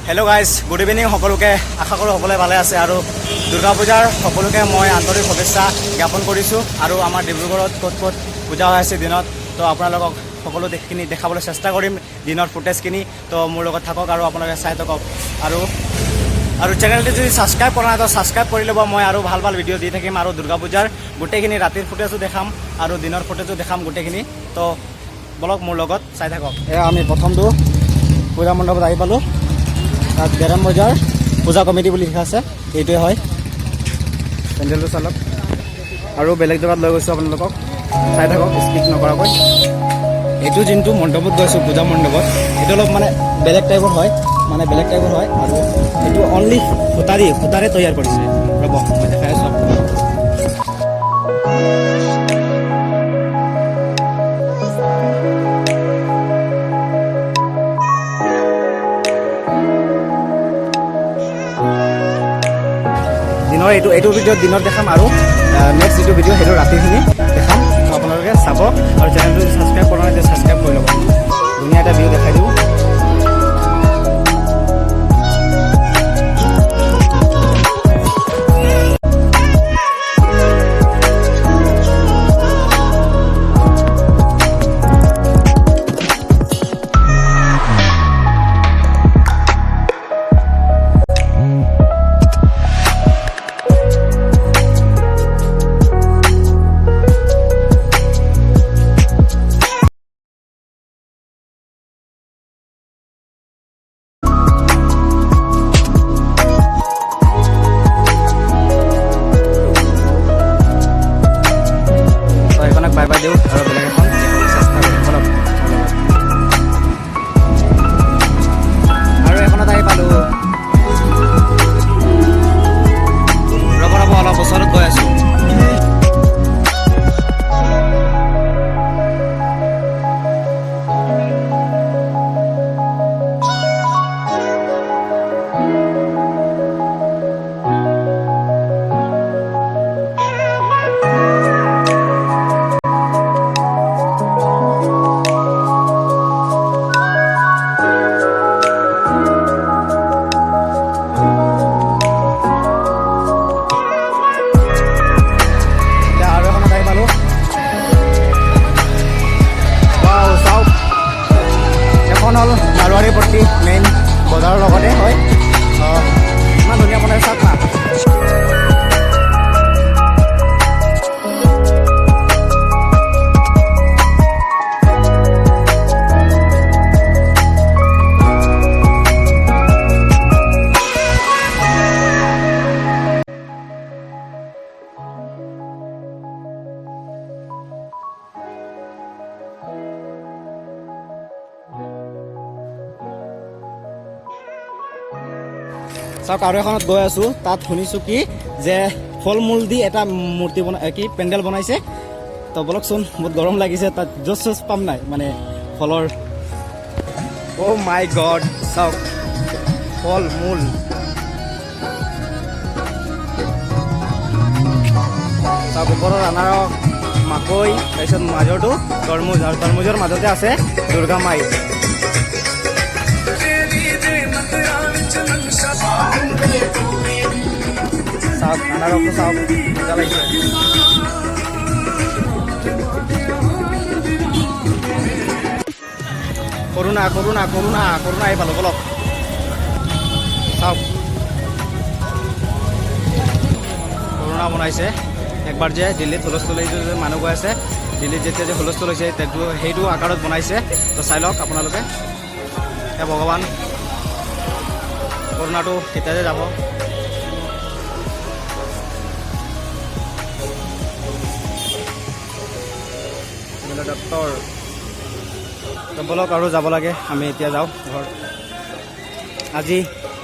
Hello' guys, good evening সকলোকে। আশা কৰোঁ সকলোৱে ভালে আছে আৰু দুৰ্গা পূজাৰ সকলোকে মই আন্তৰিক শুভেচ্ছা জ্ঞাপন কৰিছোঁ। আৰু আমাৰ ডিব্ৰুগড়ত ক'ত ক'ত পূজা হৈ আছে দিনত, তো আপোনালোকক সকলো দিশখিনি দেখাবলৈ চেষ্টা কৰিম, দিনৰ ফুটেজখিনি। তো মোৰ লগত থাকক আৰু আপোনালোকে চাই থাকক। আৰু চেনেলটো যদি ছাবস্ক্ৰাইব কৰা নাই তো ছাবস্ক্ৰাইব কৰি ল'ব। মই আৰু ভাল ভাল ভিডিঅ' দি থাকিম আৰু দুৰ্গা পূজাৰ গোটেইখিনি ৰাতিৰ ফুটেজো দেখাম আৰু দিনৰ ফুটেজো দেখাম গোটেইখিনি। তো বলক মোৰ লগত চাই থাকক। এয়া আমি প্ৰথমটো পূজা মণ্ডপত আহি পালোঁ। তাত বেৰাম বজাৰ পূজা কমিটি বুলি লিখা আছে, এইটোৱে হয় পেণ্ডেলটো। চালক আৰু বেলেগ জেগাত লৈ গৈছোঁ আপোনালোকক, চাই থাকক স্কিপ নকৰাকৈ। এইটো যোনটো মণ্ডপত গৈছোঁ পূজা মণ্ডপত, এইটো অলপ মানে বেলেগ টাইপৰ হয়, আৰু এইটো অনলি সূতাৰে তৈয়াৰ কৰিছে। ৰ'ব মই দেখাই আছোঁ আপোনালোকক। এইটো ভিডিঅ'ত দিনত দেখাম আৰু নেক্সট যিটো ভিডিঅ' সেইটো ৰাতিখিনি দেখাম। আপোনালোকে চাব আৰু চেনেলটো ছাবস্ক্ৰাইব কৰা নাই তেতিয়া ছাবস্ক্ৰাইব কৰি ল'ব। ধুনীয়া এটা ভিডিঅ' দেখাই দিওঁ। বাই বাই দিওঁ আৰু বেলেগ এখন দেখাবলৈ চেষ্টা কৰিম। আৰু এখনত আহি পালোঁ। ৰ'ব অলপ ওচৰত গৈ আছোঁ। মাৰোৱাৰী পট্টি মেইন বজাৰৰ লগতে হয়। ইমান ধুনীয়া বনাই চাওক না। চাওক আৰু এখনত গৈ আছোঁ, তাত শুনিছোঁ কি যে ফল মূল দি এটা মূৰ্তি পেণ্ডেল বনাইছে। তো বলকচোন, বহুত গৰম লাগিছে, তাত জুচ চুচ পাম নাই মানে ফলৰ। অ' মাই গড, চাওক ফল মূল। চাওক ওপৰৰ আনাৰস, মাকৈ, তাৰপিছত মাজৰটো তৰমুজ, আৰু তৰমুজৰ মাজতে আছে দুৰ্গা মাই। চাওক আনাৰসটো চাওক, মজা লাগিছে। কৰোণা আহি পালোঁ বলক। চাওক কৰোণা বনাইছে। একবাৰ যে দিল্লীত হুলস্থুল যে মানুহ গৈ আছে, দিল্লীত যেতিয়া যে হুলস্থুল হৈছে সেইটো আকাৰত বনাইছে। তো চাই লওক আপোনালোকে। হে ভগৱান, কৰোণাটো কেতিয়াতে যাব। ডক্টৰ বলক আৰু যাব লাগে, আমি এতিয়া যাওঁ ঘৰত। আজি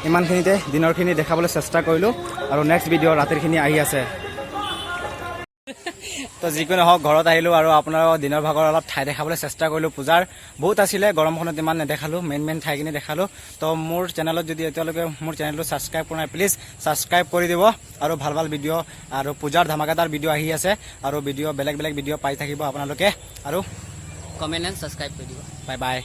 ইমানখিনিতে দিনৰখিনি দেখাবলৈ চেষ্টা কৰিলোঁ, আৰু নেক্সট ভিডিঅ' ৰাতিৰখিনি আহি আছে। তো যিকোনো হওক, ঘৰত আহিলোঁ আৰু আপোনাৰ দিনৰ ভাগৰ অলপ ঠাই দেখাবলৈ চেষ্টা কৰিলোঁ। পূজাৰ বহুত আছিলে, গৰমখনত ইমান নেদেখালোঁ, মেইন ঠাইখিনি দেখালোঁ। তো মোৰ চেনেলত যদি এতিয়ালৈকে মোৰ চেনেলটো ছাবস্ক্ৰাইব কৰা নাই, প্লিজ ছাবস্ক্ৰাইব কৰি দিব। আৰু ভাল ভাল ভিডিঅ' আৰু পূজাৰ ধামাকাদাৰ ভিডিঅ' আহি আছে, আৰু বেলেগ ভিডিঅ' পাই থাকিব আপোনালোকে। আৰু কমেণ্ট এণ্ড ছাবস্ক্ৰাইব কৰি দিব। Bye bye.